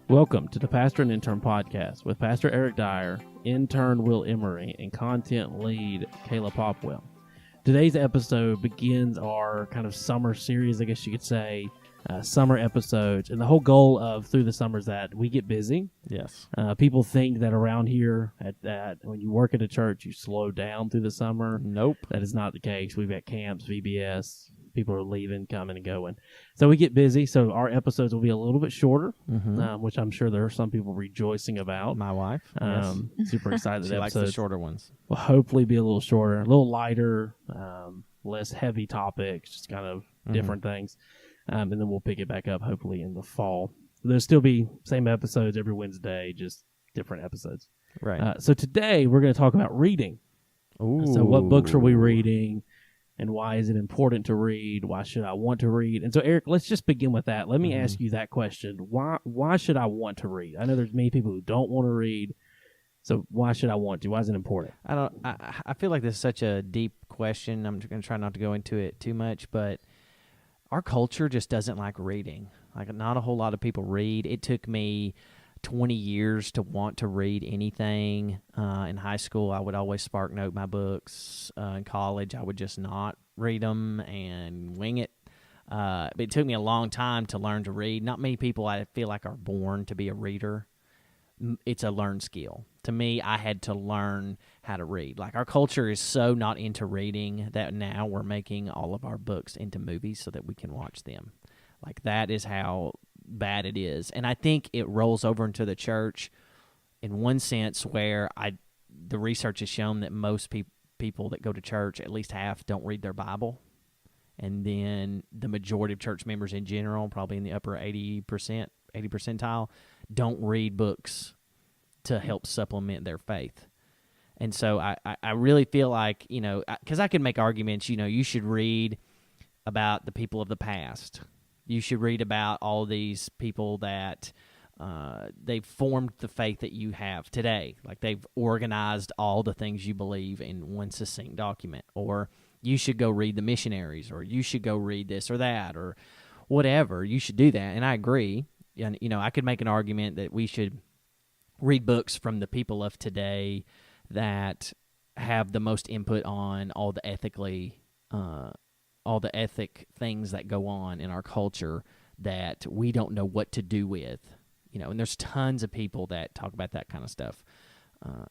Welcome to the Pastor and Intern podcast with Pastor Eric Dyer, intern Will Emery, and content lead Kayla Popwell. Today's episode begins our kind of summer series, I guess you could say, summer episodes. And the whole goal of Through the Summer is that we get busy. Yes. People think that around here, when you work at a church, you slow down through the summer. Nope. That is not the case. We've got camps, VBS. People are leaving, coming, and going. So we get busy. So our episodes will be a little bit shorter, which I'm sure there are some people rejoicing about. My wife. Super excited. She that likes episodes the shorter ones. will hopefully be a little shorter, a little lighter, less heavy topics, just kind of different things. And then we'll pick it back up hopefully in the fall. There'll still be same episodes every Wednesday, just different episodes. Right. So today we're going to talk about reading. Ooh. So what books are we reading? And why is it important to read? Why should I want to read? And so, Eric, let's just begin with that. Let me ask you that question. Why should I want to read? I know there's many people who don't want to read. So why should I want to? Why is it important? I feel like this is such a deep question. I'm going to try not to go into it too much, but our culture just doesn't like reading. Like, not a whole lot of people read. It took me 20 years to want to read anything. In high school, I would always spark note my books. In college, I would just not read them and wing it. But it took me a long time to learn to read. Not many people, I feel like, are born to be a reader. It's a learned skill. To me, I had to learn how to read. Like, our culture is so not into reading that now we're making all of our books into movies so that we can watch them. Like, that is how bad it is. And I think it rolls over into the church in one sense where the research has shown that most people that go to church, at least half, don't read their Bible. And then the majority of church members in general, probably in the upper 80 percentile, don't read books to help supplement their faith. And so I really feel like, because I could make arguments, you should read about the people of the past. You should read about all these people that they've formed the faith that you have today. Like, they've organized all the things you believe in one succinct document. Or you should go read the missionaries, or you should go read this or that, or whatever. You should do that, and I agree. And I could make an argument that we should read books from the people of today that have the most input on all the ethic things that go on in our culture that we don't know what to do with, and there's tons of people that talk about that kind of stuff.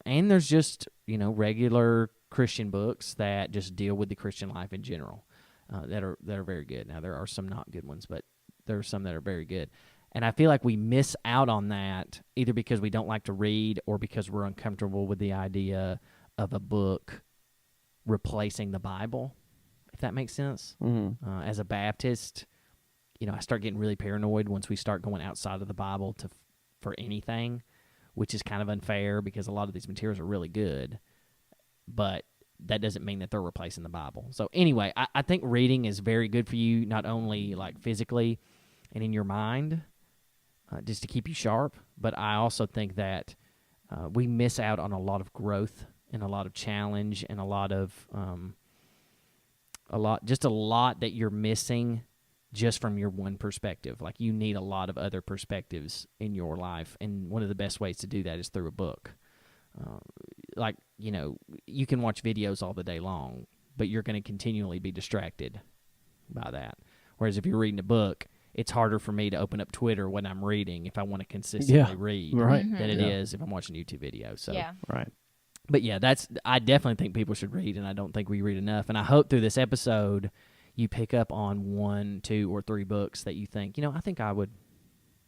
And there's just, regular Christian books that just deal with the Christian life in general, that are very good. Now, there are some not good ones, but there are some that are very good. And I feel like we miss out on that either because we don't like to read or because we're uncomfortable with the idea of a book replacing the Bible. If that makes sense. As a Baptist, I start getting really paranoid once we start going outside of the Bible for anything, which is kind of unfair because a lot of these materials are really good, but that doesn't mean that they're replacing the Bible. So anyway, I think reading is very good for you, not only like physically and in your mind, just to keep you sharp, but I also think that we miss out on a lot of growth and a lot of challenge and a lot that you're missing just from your one perspective. Like, you need a lot of other perspectives in your life, and one of the best ways to do that is through a book. You can watch videos all the day long, but you're going to continually be distracted by that. Whereas if you're reading a book, it's harder for me to open up Twitter when I'm reading if I want to consistently read than it is if I'm watching a YouTube video. So, right. But yeah, I definitely think people should read, and I don't think we read enough. And I hope through this episode you pick up on 1, 2, or 3 books that you think, I think I would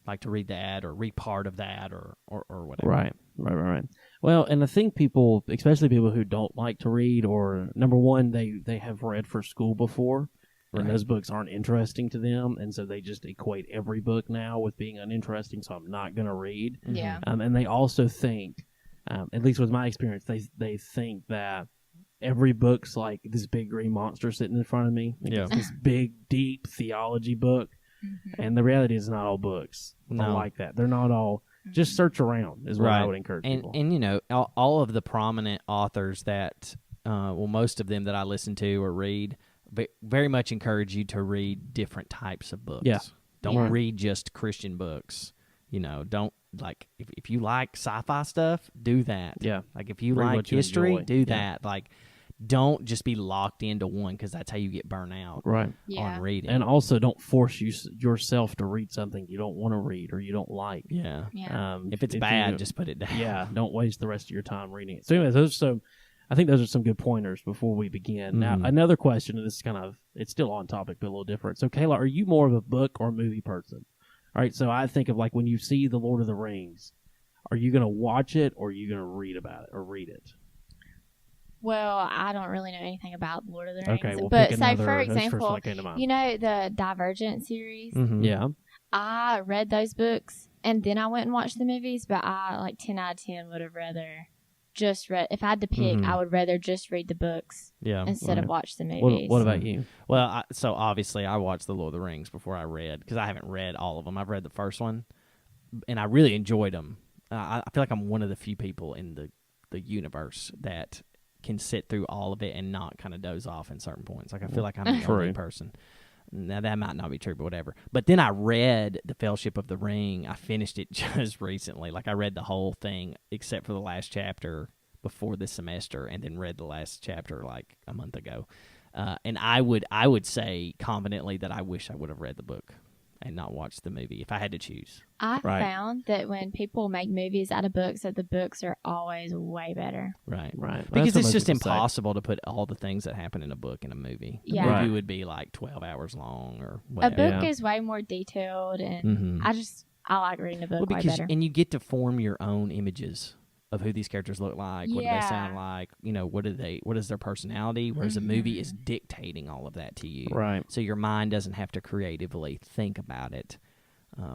like to read that or read part of that or whatever. Right. Well, and I think people, especially people who don't like to read, or number one, they have read for school before, and those books aren't interesting to them, and so they just equate every book now with being uninteresting, so I'm not going to read. Yeah. And they also think, at least with my experience, they think that every book's like this big green monster sitting in front of me. It's this big, deep theology book. And the reality is not all books are like that. They're not all. Just search around is what I would encourage people. And all of the prominent authors that, most of them that I listen to or read, very much encourage you to read different types of books. Yeah. Don't read just Christian books. Don't like if you like sci-fi stuff, do that. Yeah. Like if you Read like what you history, enjoy. do that. Like don't just be locked into one because that's how you get burnt out Right. on reading. And also don't force yourself to read something you don't want to read or you don't like. Yeah. Yeah. If it's bad, just put it down. Yeah. Don't waste the rest of your time reading it. So anyways, I think those are some good pointers before we begin. Now, another question, and this is it's still on topic, but a little different. So, Kayla, are you more of a book or movie person? All right, so I think of like when you see The Lord of the Rings, are you going to watch it or are you going to read about it or read it? Well, I don't really know anything about Lord of the Rings. Okay, we'll but pick say, another. for That's the first example, one that came to mind. you know the Divergent series? Mm-hmm. Yeah. I read those books, and then I went and watched the movies, but I, 10 out of 10, would have rather just read. If I had to pick, I would rather just read the books instead of watch the movies. What about you? Well, so obviously I watched The Lord of the Rings before I read, because I haven't read all of them. I've read the first one, and I really enjoyed them. I feel like I'm one of the few people in the universe that can sit through all of it and not kind of doze off in certain points. Like I feel like I'm the only person. Now that might not be true, but whatever. But then I read The Fellowship of the Ring. I finished it just recently. Like I read the whole thing except for the last chapter before this semester, and then read the last chapter like a month ago. And I would say confidently that I wish I would have read the book and not watched the movie if I had to choose. I found that when people make movies out of books, that the books are always way better. Right. Well, because it's just impossible to put all the things that happen in a book in a movie. The movie would be like 12 hours long or whatever. A book is way more detailed, and I like reading a book way better. And you get to form your own images of who these characters look like, what do they sound like, what is their personality, whereas a movie is dictating all of that to you. Right. So your mind doesn't have to creatively think about it.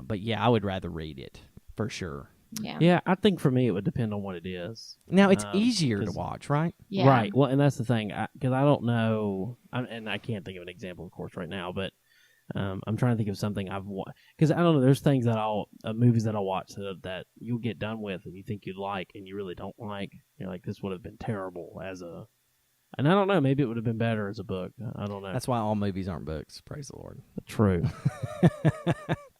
But yeah, I would rather read it for sure. Yeah, I think for me it would depend on what it is. Now, it's easier to watch, right? Yeah. Right. Well, and that's the thing, because I don't know, and I can't think of an example, of course, right now, but I'm trying to think of something I've watched, because I don't know. There's things that movies that I'll watch that you'll get done with and you think you'd like and you really don't like. You're like, this would have been terrible and I don't know. Maybe it would have been better as a book. I don't know. That's why all movies aren't books. Praise the Lord. True.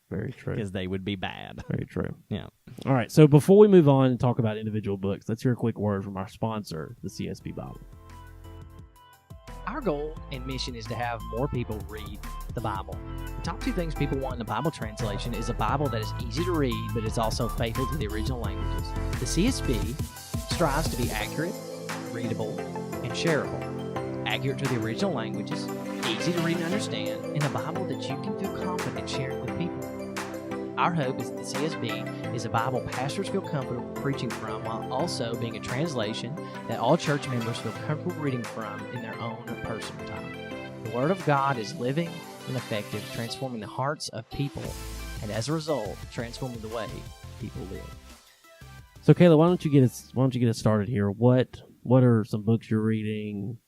Very true. Because they would be bad. Very true. Yeah. All right. So before we move on and talk about individual books, let's hear a quick word from our sponsor, the CSB Bible. Our goal and mission is to have more people read the Bible. The top two things people want in a Bible translation is a Bible that is easy to read, but it's also faithful to the original languages. The CSB strives to be accurate, readable, and shareable. Accurate to the original languages, easy to read and understand, and a Bible that you can feel confident sharing with people. Our hope is that the CSB is a Bible pastors feel comfortable preaching from, while also being a translation that all church members feel comfortable reading from in their own personal time. The Word of God is living and effective, transforming the hearts of people, and as a result, transforming the way people live. So, Kayla, why don't you get us started here? What are some books you're reading?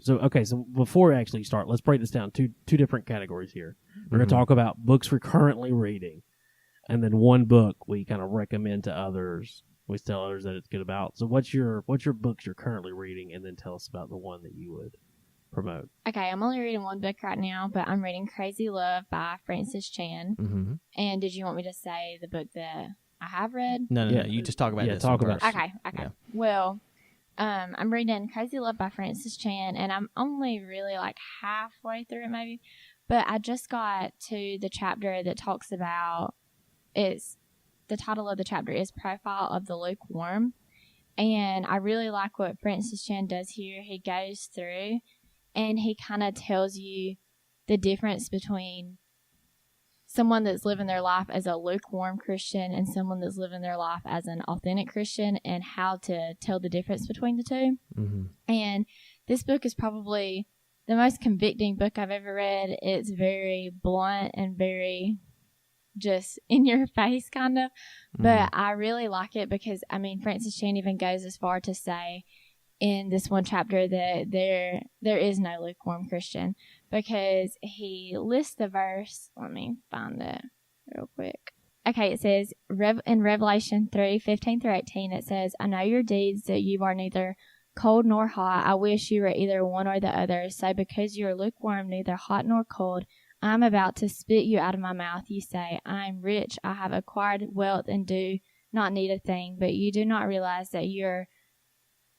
So before we actually start, let's break this down two different categories here. We're going to talk about books we're currently reading, and then one book we kind of recommend to others. We tell others that it's good about. So what's your books you're currently reading, and then tell us about the one that you would promote. Okay, I'm only reading one book right now, but I'm reading Crazy Love by Francis Chan. Mm-hmm. And did you want me to say the book that I have read? No. You just talk about this. Talk one about first. Okay. Yeah. Well, I'm reading Crazy Love by Francis Chan, and I'm only really like halfway through it maybe. But I just got to the chapter that talks about, the title of the chapter is Profile of the Lukewarm. And I really like what Francis Chan does here. He goes through and he kind of tells you the difference between someone that's living their life as a lukewarm Christian and someone that's living their life as an authentic Christian, and how to tell the difference between the two. Mm-hmm. And this book is probably the most convicting book I've ever read. It's very blunt and very just in your face kind of. But I really like it because, I mean, Francis Chan even goes as far to say in this one chapter that there is no lukewarm Christian, because he lists the verse. Let me find it real quick. Okay, it says in Revelation 3:15-18, it says, I know your deeds, that you are neither cold nor hot. I wish you were either one or the other. So because you are lukewarm, neither hot nor cold, I'm about to spit you out of my mouth. You say, I am rich. I have acquired wealth and do not need a thing. But you do not realize that you're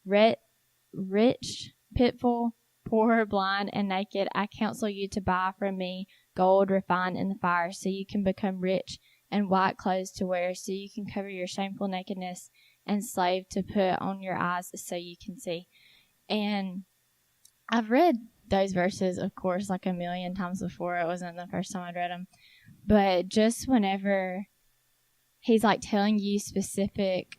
rich, pitiful, poor, blind, and naked. I counsel you to buy from me gold refined in the fire, so you can become rich, and white clothes to wear, so you can cover your shameful nakedness, and salve to put on your eyes, so you can see. And I've read those verses, of course, like a million times before. It wasn't the first time I'd read them. But just whenever he's like telling you specific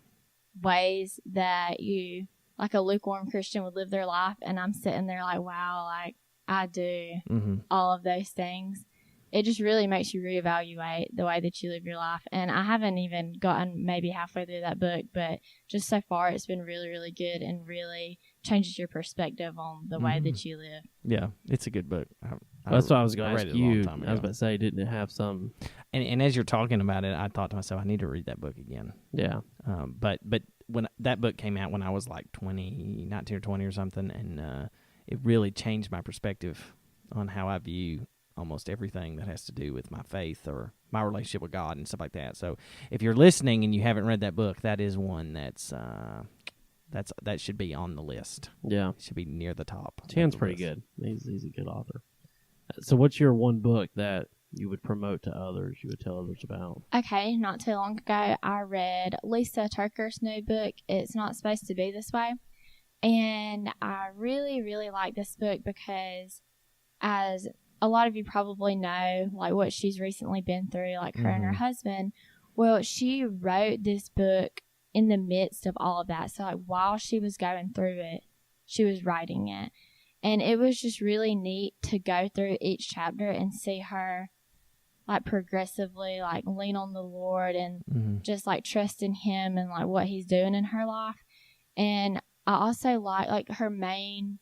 ways that you, like a lukewarm Christian would live their life, and I'm sitting there like, wow, like I do all of those things. It just really makes you reevaluate the way that you live your life. And I haven't even gotten maybe halfway through that book, but just so far it's been really, really good and really changes your perspective on the way that you live. Yeah, it's a good book. That's what I was going to ask you. I was about to say, didn't it have some... And as you're talking about it, I thought to myself, I need to read that book again. Yeah. But when that book came out when I was like 19 or 20 or something, and it really changed my perspective on how I view almost everything that has to do with my faith or my relationship with God and stuff like that. So if you're listening and you haven't read that book, that is one that should be on the list. Yeah. It should be near the top. Chan's pretty good. He's a good author. So what's your one book that you would promote to others, you would tell others about? Okay, not too long ago, I read Lisa Turker's new book, It's Not Supposed to Be This Way. And I really, really like this book because, as a lot of you probably know, like what she's recently been through, like her and her husband. Well, she wrote this book in the midst of all of that. So like while she was going through it, she was writing it. And it was just really neat to go through each chapter and see her like progressively like lean on the Lord and just like trust in him and like what he's doing in her life. And I also like her main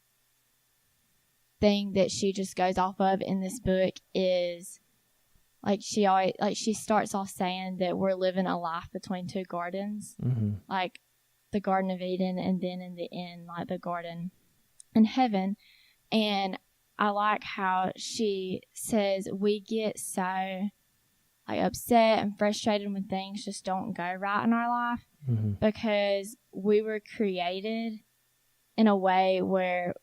thing that she just goes off of in this book is like she starts off saying that we're living a life between two gardens, like the Garden of Eden and then in the end like the garden in heaven. And I like how she says we get so like upset and frustrated when things just don't go right in our life because we were created in a way where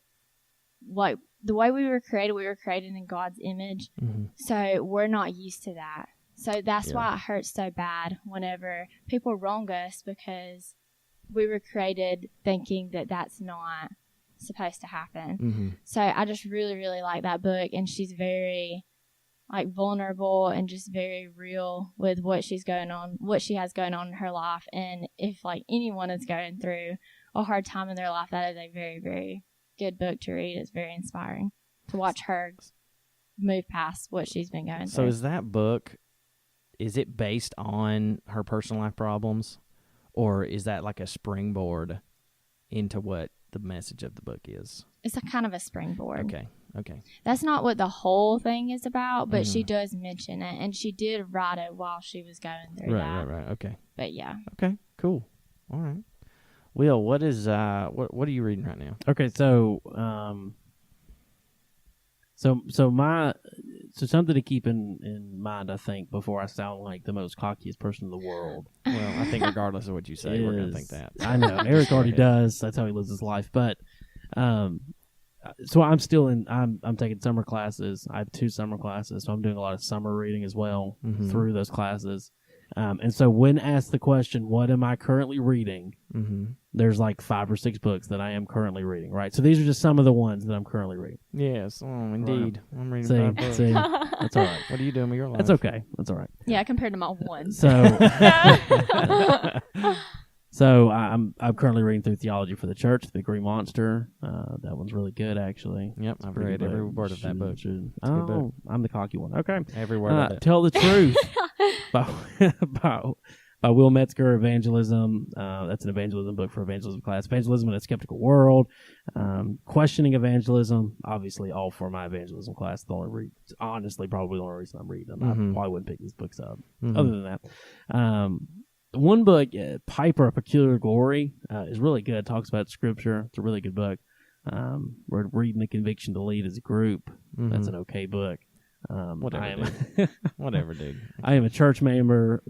like the way we were created in God's image. So we're not used to that. So that's why it hurts so bad whenever people wrong us, because we were created thinking that that's not supposed to happen. So I just really, really like that book, and she's very like vulnerable and just very real with what she has going on in her life. And if like anyone is going through a hard time in their life, that is a very, very good book to read. It's very inspiring to watch her move past what she's been going through. So is that book, is it based on her personal life problems, or is that like a springboard into what the message of the book is? It's a kind of a springboard. Okay. That's not what the whole thing is about, but she does mention it, and she did write it while she was going through that. Right. Okay. But yeah. Okay, cool. All right. Will, what is what are you reading right now? Okay, so something to keep in mind, I think, before I sound like the most cockiest person in the world. Well, I think regardless of what you say, we're going to think that. I know. Eric already does. That's how he lives his life. But so I'm taking summer classes. I have 2 summer classes, so I'm doing a lot of summer reading as well through those classes. And so when asked the question, what am I currently reading? There's like 5 or 6 books that I am currently reading, right? So these are just some of the ones that I'm currently reading. Yes, indeed. Right. I'm reading 5 books. See, that's all right. What are you doing with your life? That's okay. That's all right. Yeah, compared to my one. So I'm currently reading through Theology for the Church, The Green Monster. That one's really good, actually. Yep, I've read every word of that book. Oh, I'm the cocky one. Okay. Every word of it. Tell the Truth by Will Metzger, Evangelism. That's an evangelism book for evangelism class. Evangelism in a Skeptical World. Questioning Evangelism. Obviously, all for my evangelism class. Honestly, probably the only reason I'm reading them. I probably wouldn't pick these books up. Other than that. One book, Piper, A Peculiar Glory, is really good. It talks about Scripture. It's a really good book. We're reading The Conviction to Lead as a group. That's an okay book. Whatever, Whatever, dude. I am a church member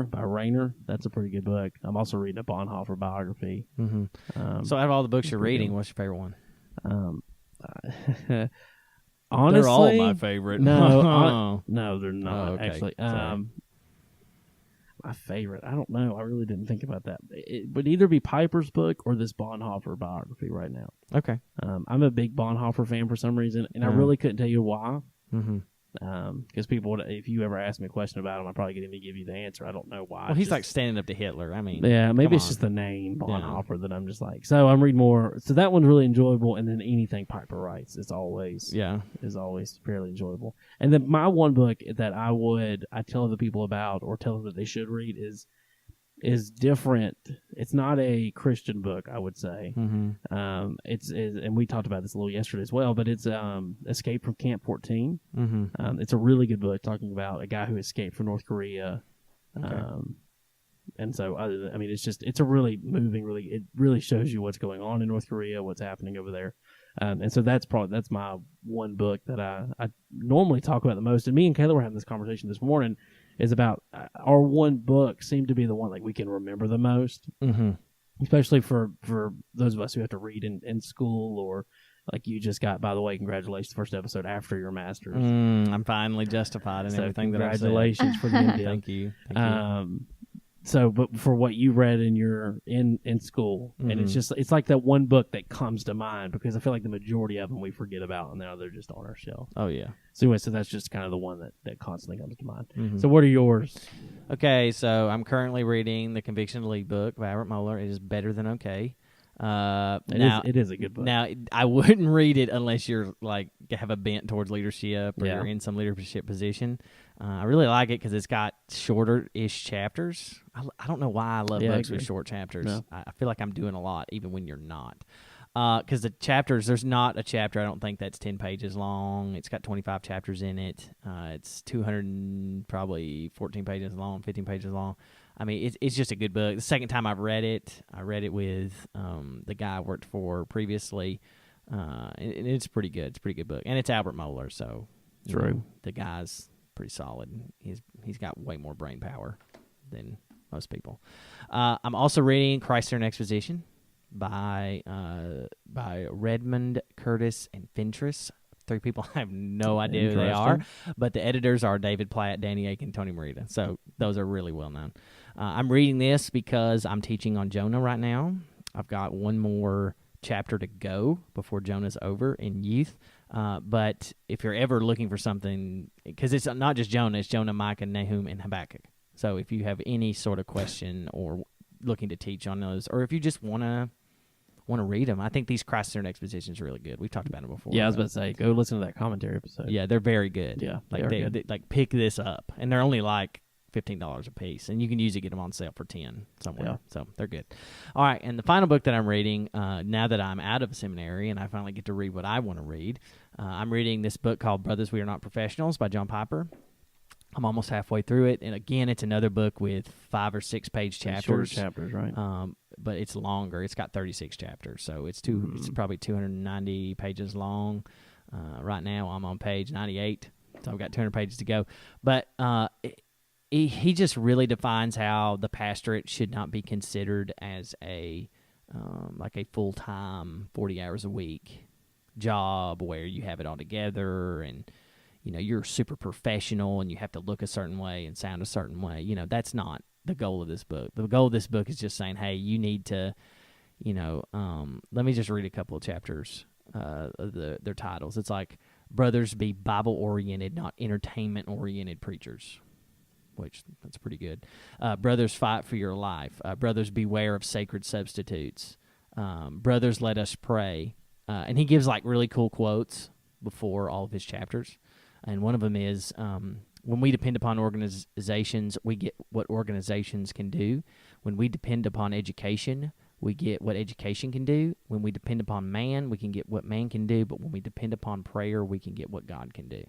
by Rayner. That's a pretty good book. I'm also reading a Bonhoeffer biography. Mm-hmm. So out of all the books you're reading, what's your favorite one? Honestly, they're all my favorite. No, no, they're not. Okay. Actually, my favorite. I don't know. I really didn't think about that. It would either be Piper's book or this Bonhoeffer biography right now. Okay. I'm a big Bonhoeffer fan for some reason, and I really couldn't tell you why. Mm-hmm. Because people, if you ever ask me a question about him, I probably couldn't even give you the answer. I don't know why. Well, he's like standing up to Hitler. I mean, yeah, maybe it's just the name Bonhoeffer that I'm just like. So I'm reading more. So that one's really enjoyable, and then anything Piper writes is always fairly enjoyable. And then my one book that I tell other people about or tell them that they should read is different. It's not a Christian book, I would say. Mm-hmm. It's and we talked about this a little yesterday as well, but it's Escape from Camp 14. Mm-hmm. It's a really good book talking about a guy who escaped from North Korea. Okay. And so, I mean, it's a really moving, it really shows you what's going on in North Korea, what's happening over there. And so that's my one book that I normally talk about the most. And me and Kayla were having this conversation this morning. Is about our one book seemed to be the one like we can remember the most, especially for those of us who have to read in school or like you just got. By the way, congratulations, first episode after your master's. I'm finally justified in everything that I've said. Congratulations for the MDiv. Thank you. So, but for what you read in school, and it's like that one book that comes to mind because I feel like the majority of them we forget about, and now they're just on our shelf. Oh yeah. So anyway, that's just kind of the one that constantly comes to mind. So what are yours? Okay, so I'm currently reading the Conviction to Lead book by Albert Mohler. It is better than okay. It is a good book. Now, I wouldn't read it unless you're like have a bent towards leadership or you're in some leadership position. I really like it because it's got shorter-ish chapters. I don't know why I love books with short chapters. No. I feel like I'm doing a lot even when you're not. Because the chapters, there's not a chapter I don't think that's 10 pages long. It's got 25 chapters in it. It's 200 14 pages long, 15 pages long. I mean, it's just a good book. The second time I read it with the guy I worked for previously, and it's pretty good. It's a pretty good book, and it's Albert Mohler, so true. The guy's pretty solid. He's got way more brain power than most people. I'm also reading Christ-Centered Exposition by Redmond, Curtis, and Fentress. Three people I have no idea who they are, but the editors are David Platt, Danny Aiken, Tony Morita. So those are really well known. I'm reading this because I'm teaching on Jonah right now. I've got one more chapter to go before Jonah's over in youth. But if you're ever looking for something, because it's not just Jonah, it's Jonah, Micah, Nahum, and Habakkuk. So if you have any sort of question or looking to teach on those, or if you just want to read them, I think these Christ-Centered Expositions are really good. We've talked about them before. Yeah, I was about to say, go listen to that commentary episode. Yeah, they're very good. Yeah, they like pick this up, and they're only like $15 a piece, and you can usually get them on sale for $10 somewhere. Yeah. So they're good. All right, and the final book that I'm reading now that I'm out of seminary and I finally get to read what I want to read, I'm reading this book called Brothers, We Are Not Professionals by John Piper. I'm almost halfway through it, and again, it's another book with 5 or 6 page chapters. Shorter chapters, right? But it's longer. It's got 36 chapters, so it's probably 290 pages long. Right now, I'm on page 98, so I've got 200 pages to go. But he just really defines how the pastorate should not be considered as a full-time 40 hours a week job where you have it all together and you're super professional and you have to look a certain way and sound a certain way. That's not the goal of this book. The goal of this book is just saying, hey, you need to, let me just read a couple of chapters of their titles. It's like, brothers, be Bible-oriented, not entertainment-oriented preachers, which that's pretty good. Brothers, fight for your life. Brothers, beware of sacred substitutes. Brothers, let us pray. And he gives like really cool quotes before all of his chapters. And one of them is, when we depend upon organizations, we get what organizations can do. When we depend upon education, we get what education can do. When we depend upon man, we can get what man can do. But when we depend upon prayer, we can get what God can do.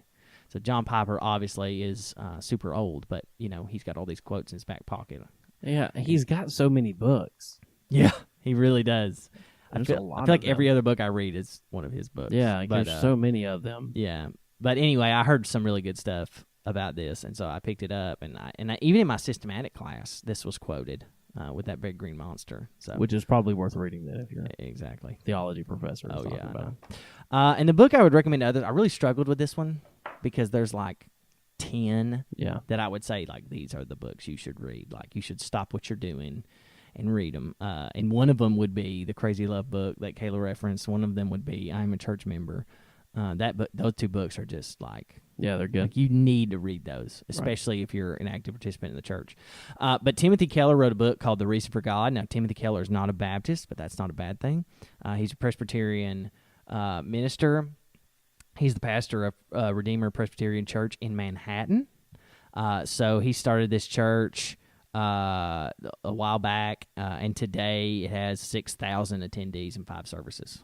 So John Piper obviously is super old, but, he's got all these quotes in his back pocket. Yeah, he's got so many books. Yeah, he really does. I feel like them. every other book I read is one of his books. Yeah, there's so many of them. Yeah. But anyway, I heard some really good stuff about this, and so I picked it up, and even in my systematic class, this was quoted with that big green monster. So, which is probably worth reading then if you're exactly theology professor. Oh yeah, about it. And the book I would recommend to others. I really struggled with this one because there's like 10 that I would say like these are the books you should read. Like you should stop what you're doing and read them. And one of them would be the Crazy Love book that Kayla referenced. One of them would be I'm a Church Member. Those two books are just like they're good. Like you need to read those, especially if you're an active participant in the church. But Timothy Keller wrote a book called The Reason for God. Now Timothy Keller is not a Baptist, but that's not a bad thing. He's a Presbyterian minister. He's the pastor of Redeemer Presbyterian Church in Manhattan. So he started this church a while back, and today it has 6,000 attendees and 5 services.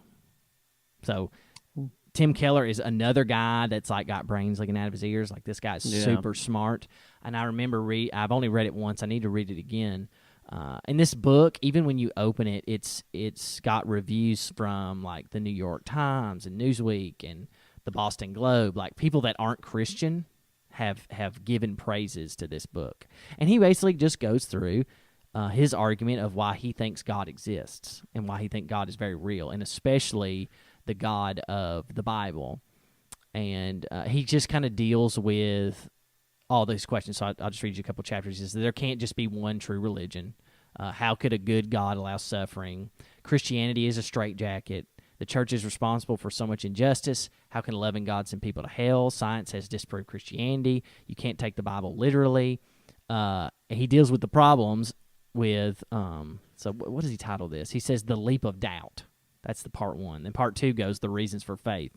So Tim Keller is another guy that's like got brains looking out of his ears. Like this guy's super smart. And I remember I've only read it once. I need to read it again. And this book, even when you open it, it's got reviews from like the New York Times and Newsweek and the Boston Globe. Like people that aren't Christian have given praises to this book. And he basically just goes through his argument of why he thinks God exists and why he thinks God is very real, and especially the God of the Bible. And he just kind of deals with all those questions. So I'll just read you a couple chapters. He says, there can't just be one true religion. How could a good God allow suffering? Christianity is a straitjacket. The church is responsible for so much injustice. How can a loving God send people to hell? Science has disproved Christianity. You can't take the Bible literally. He deals with the problems with, so what does he title this? He says, The Leap of Doubt. That's the part 1. Then part 2 goes the reasons for faith.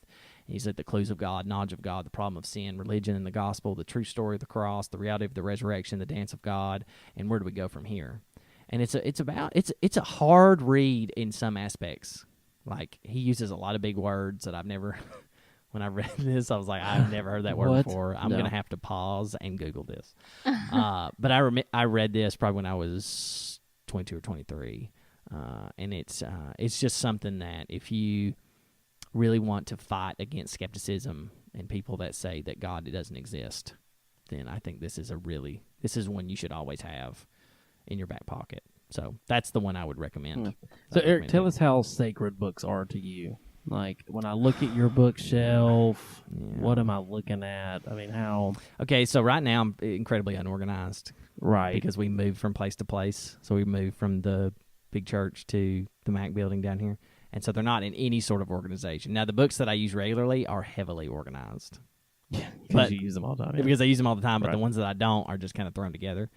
He's at the clues of God, knowledge of God, the problem of sin, religion and the gospel, the true story of the cross, the reality of the resurrection, the dance of God, and where do we go from here? And it's a hard read in some aspects. Like he uses a lot of big words that I've never. When I read this, I was like, I've never heard that word before. I'm gonna have to pause and Google this. But I read this probably when I was 22 or 23. And it's just something that if you really want to fight against skepticism and people that say that God doesn't exist, then I think this is one you should always have in your back pocket. So that's the one I would recommend. So Eric, tell us how sacred books are to you. Like when I look at your bookshelf, what am I looking at? I mean, how? Okay, so right now I'm incredibly unorganized. Right. Because we moved from place to place. So we moved from the big church to the Mac building down here. And so they're not in any sort of organization. Now, the books that I use regularly are heavily organized. Yeah, because you use them all the time. Yeah. Because I use them all the time, but the ones that I don't are just kind of thrown together.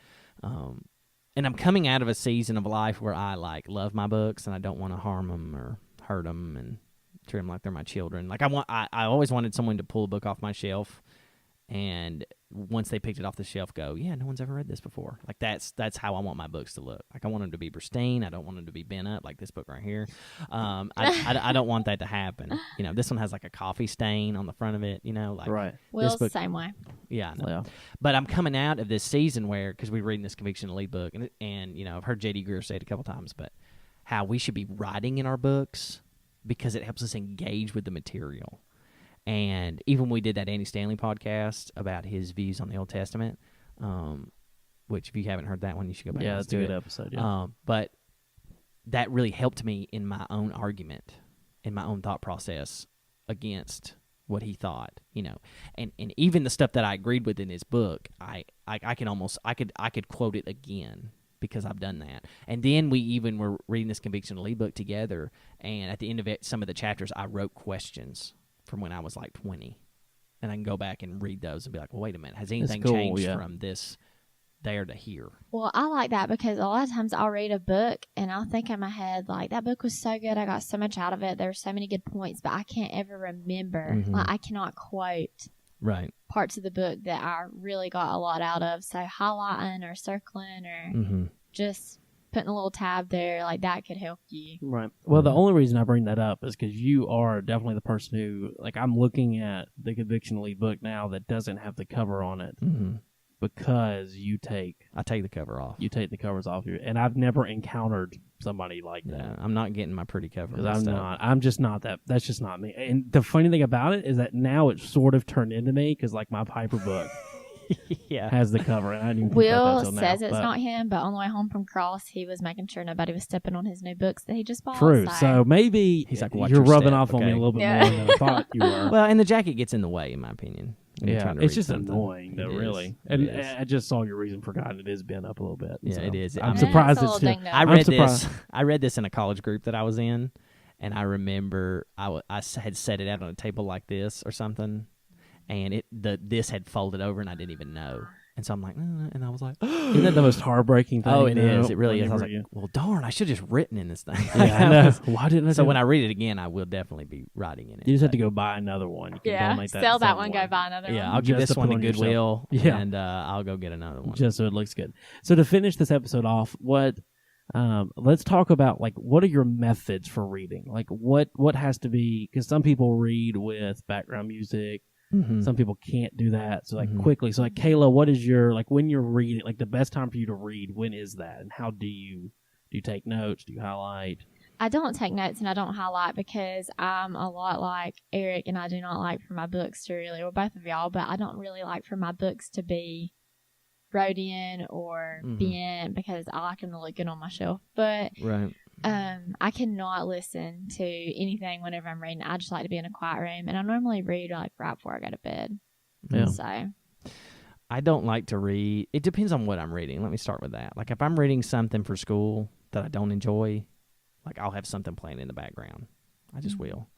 And I'm coming out of a season of life where I love my books and I don't want to harm them or hurt them and treat them like they're my children. Like I always wanted someone to pull a book off my shelf, and once they picked it off the shelf, go, yeah, no one's ever read this before. Like that's how I want my books to look. Like I want them to be pristine. I don't want them to be bent up like this book right here. I don't want that to happen. You know, this one has like a coffee stain on the front of it. You know, like right. Will's the same way. Yeah, but I'm coming out of this season where, because we're reading this Conviction to Lead book, and you know, I've heard J.D. Greer say it a couple times, but how we should be writing in our books because it helps us engage with the material. And even when we did that Andy Stanley podcast about his views on the Old Testament, which if you haven't heard that one, you should go back. Yeah, that's a good episode. Yeah. But that really helped me in my own argument, in my own thought process against what he thought. You know, and even the stuff that I agreed with in his book, I could quote it again because I've done that. And then we even were reading this Conviction to Lead book together, and at the end of it, some of the chapters I wrote questions from when I was like 20, and I can go back and read those and be like, well, wait a minute, has anything changed from this there to here? Well, I like that because a lot of times I'll read a book and I'll think in my head, like, that book was so good, I got so much out of it, there were so many good points, but I can't ever remember. Mm-hmm. Like, I cannot quote parts of the book that I really got a lot out of. So highlighting or circling or just putting a little tab there, like that could help you. Right. Well, the only reason I bring that up is because you are definitely the person who, like, I'm looking at the Conviction to Lead book now that doesn't have the cover on it. because you take I take the cover off. the covers off your, and I've never encountered somebody like that. Yeah, I'm not getting my pretty cover. Because I'm just not that. That's just not me. And the funny thing about it is that now it's sort of turned into me because like my Piper book has the cover, and I didn't. Will says it's not him, but on the way home from Cross, he was making sure nobody was stepping on his new books that he just bought. True. So maybe he's like, watch you're your rubbing step, off on me okay? a little bit more than I thought you were. Well, and the jacket gets in the way, in my opinion. Yeah, it's just annoying, though, It really. is. And It is. I just saw your reason for God. It is bent up a little bit. Yeah, so it is. I'm Yeah, surprised it's a it's still. little dinged up. I I'm read surprised. this. I read this in a college group that I was in, and I remember I had set it out on a table like this or something, and this had folded over, and I didn't even know. And so I'm like, and I was like, Isn't that the most heartbreaking thing? oh, it though, is. It really is. I was whenever like, well, darn, I should have just written in this thing. yeah, I know. Why didn't I? So do when that? I read it again, I will definitely be writing in it. You just have but- to go buy another one. You can Yeah, donate that sell that same one, go buy another Yeah, one. I'll give Just this to one put to on yourself. Goodwill, Yeah. and I'll go get another one. just so it looks good. So to finish this episode off, let's talk about like what are your methods for reading? Like what has to be, because some people read with background music. Mhm. Some people can't do that. So like Mhm. quickly. So like Kayla, what is your like when you're reading, like the best time for you to read? When is that? And how do you take notes? Do you highlight? I don't take notes and I don't highlight because I'm a lot like Eric, and I do not like for my books to really, or both of y'all, but I don't really like for my books to be wrote in or Mhm. bent because I like them to look good on my shelf. But Right. I cannot listen to anything whenever I'm reading. I just like to be in a quiet room, and I normally read like right before I go to bed. Yeah. So I don't like to read. It depends on what I'm reading. Let me start with that. Like if I'm reading something for school that I don't enjoy, like I'll have something playing in the background. I just will.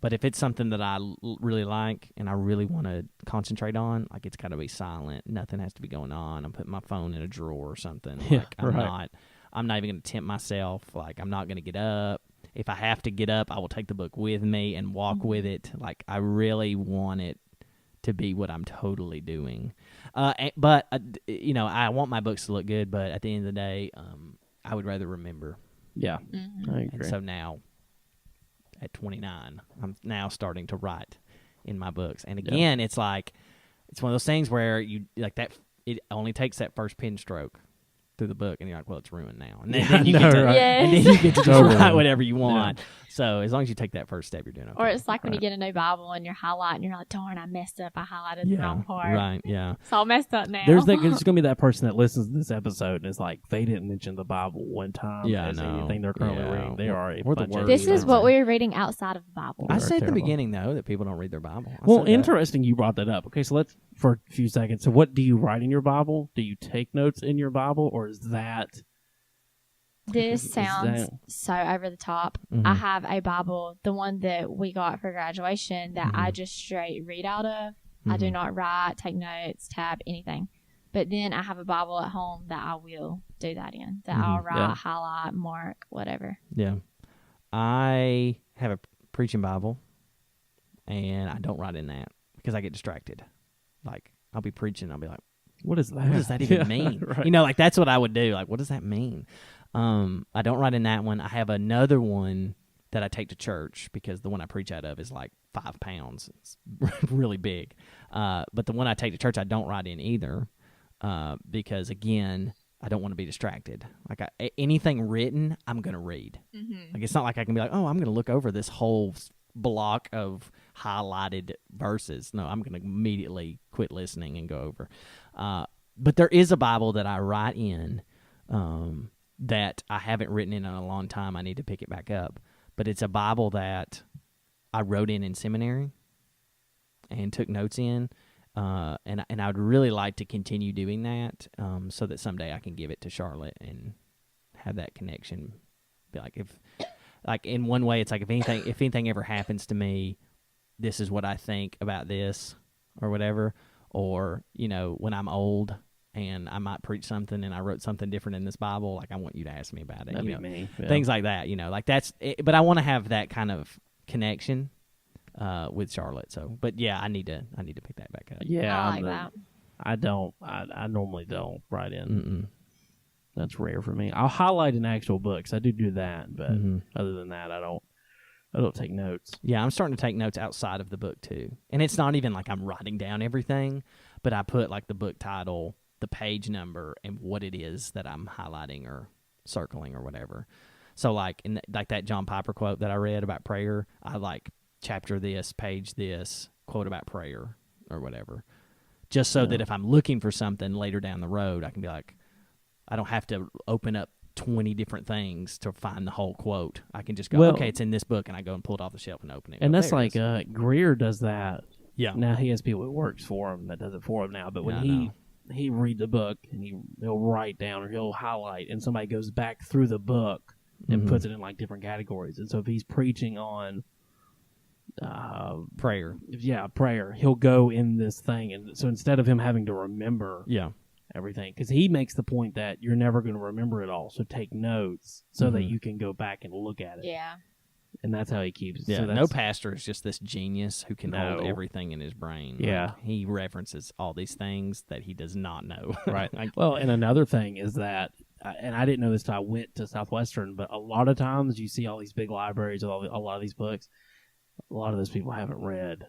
But if it's something that I really like and I really want to concentrate on, like it's got to be silent. Nothing has to be going on. I'm putting my phone in a drawer or something. Yeah, Like I'm not even going to tempt myself. Like I'm not going to get up. If I have to get up, I will take the book with me and walk with it. Like I really want it to be what I'm totally doing. But I want my books to look good. But at the end of the day, I would rather remember. Yeah, mhm. I And agree. so now, at 29, I'm now starting to write in my books. And again, it's like it's one of those things where you like that. It only takes that first pen stroke through the book, and you're like, well, it's ruined now. And then, Yeah, you I get know, to, right? and then you get to just Totally. write whatever you want. So as long as you take that first step, you're doing okay. Or it's like when you Right. get a new Bible and you're highlighting, you're like, darn, I messed up. I highlighted the Yeah, wrong part. Right? Yeah. It's all messed up now. There's going to be that person that listens to this episode and is like, they didn't mention the Bible one time. Yeah, I as know. anything they're currently Yeah. reading. They are a Or the bunch of words. This is what we. we were reading outside of the Bible. I They're said at the terrible. beginning though that people don't read their Bible. I Well, said that. interesting you brought that up. Okay, so let's, for a few seconds. So what do you write in your Bible? Do you take notes in your Bible, or is that... This Is sounds that- so over the top. Mhm. I have a Bible, the one that we got for graduation, that I Mhm. just straight read out of. I do Mhm. not write, take notes, tab, anything. But then I have a Bible at home that I will do that in, that I'll Mhm. write, Yeah. highlight, mark, whatever. Yeah. I have a preaching Bible, and I don't write in that because I get distracted. Like, I'll be preaching, I'll be like, What is that? what does that even Yeah, mean? right. You know, like, that's what I would do. Like, what does that mean? I don't write in that one. I have another one that I take to church because the one I preach out of is like 5 pounds. It's really big. But the one I take to church, I don't write in either because, again, I don't want to be distracted. Like anything written, I'm going to read. Mm-hmm. Like it's not like I can be like, oh, I'm going to look over this whole block of highlighted verses. No, I'm going to immediately quit listening and go over. But there is a Bible that I write in that I haven't written in a long time. I need to pick it back up. But it's a Bible that I wrote in seminary and took notes in. And I would really like to continue doing that so that someday I can give it to Charlotte and have that connection. Be like, in one way, it's like if anything ever happens to me, this is what I think about this or whatever. Or, when I'm old and I might preach something and I wrote something different in this Bible, like I want you to ask me about it. That'd be me. Yeah. Things like that, like that's it, but I want to have that kind of connection with Charlotte. So, but yeah, I need to pick that back up. Yeah, I like that. I don't. I normally don't write in. Mm-mm. That's rare for me. I'll highlight in actual books. I do that, but Mhm. other than that, I don't I don't take notes. Yeah, I'm starting to take notes outside of the book too. And it's not even like I'm writing down everything, but I put like the book title, the page number, and what it is that I'm highlighting or circling or whatever. So like like that John Piper quote that I read about prayer, I like chapter this, page this, quote about prayer or whatever. Just so that if I'm looking for something later down the road, I can be like, I don't have to open up 20 different things to find the whole quote. I can just go, okay, it's in this book, and I go and pull it off the shelf and open it. And that's like Greer does that. Yeah. Now he has people that works for him that does it for him now. But when he read the book and he'll write down or he'll highlight, and somebody goes back through the book and puts it in like different categories. And so if he's preaching on prayer, he'll go in this thing, and so instead of him having to remember, everything, because he makes the point that you're never going to remember it all, so take notes so that you can go back and look at it. Yeah. And that's how he keeps. Yeah, so no pastor is just this genius who can hold everything in his brain. Yeah, like, he references all these things that he does not know. Right. Well, and another thing is that, and I didn't know this till I went to Southwestern, but a lot of times you see all these big libraries with a lot of these books. A lot of those people haven't read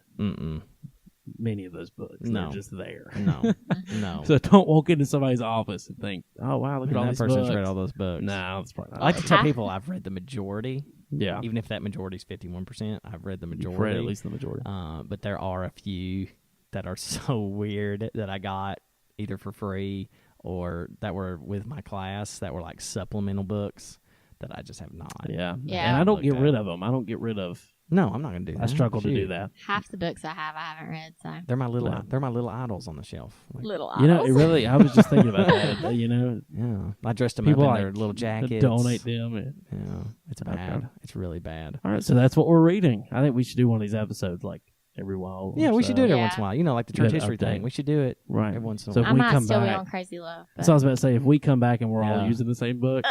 many of those books. No. They're just there. No. So don't walk into somebody's office and think, "Oh wow, look at all these books." That person's read all those books. No, that's probably not. I like to tell people I've read the majority. Yeah. Even if that majority is 51%, I've read the majority. You've read at least the majority. But there are a few that are so weird that I got either for free or that were with my class that were like supplemental books that I just have not. Yeah. And I don't get rid of them. I don't get rid of. No, I'm not going to do that. I struggle to do that. Half the books I haven't read, so they're my little idols on the shelf. Like, little idols. You know, I was just thinking about that. Yeah, I dressed them up in their little jackets. Donate them. Yeah, it's bad. Okay. It's really bad. All right, so that's what we're reading. I think we should do one of these episodes like every while. Yeah, we should do it every once in a while. You know, like the church history thing. We should do it every once in a while. I might still be on Crazy Love. So I was about to say, if we come back and we're all using the same book,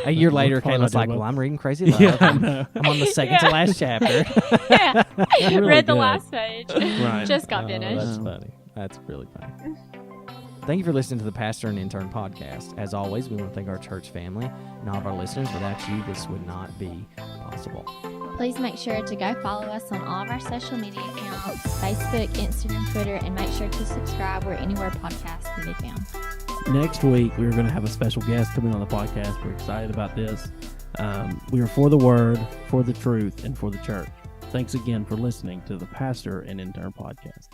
a year later, Kayla's like, "Well, I'm reading Crazy Love. Yeah, I know. I'm on the second to last chapter." Yeah, really read the good. last page. Right. Just got finished. That's funny. That's really funny. Thank you for listening to the Pastor and Intern podcast. As always, we want to thank our church family and all of our listeners. Without you, this would not be possible. Please make sure to go follow us on all of our social media accounts, Facebook, Instagram, Twitter, and make sure to subscribe where anywhere podcasts can be found. Next week, we're going to have a special guest coming on the podcast. We're excited about this. We are for the Word, for the truth, and for the church. Thanks again for listening to the Pastor and Intern podcast.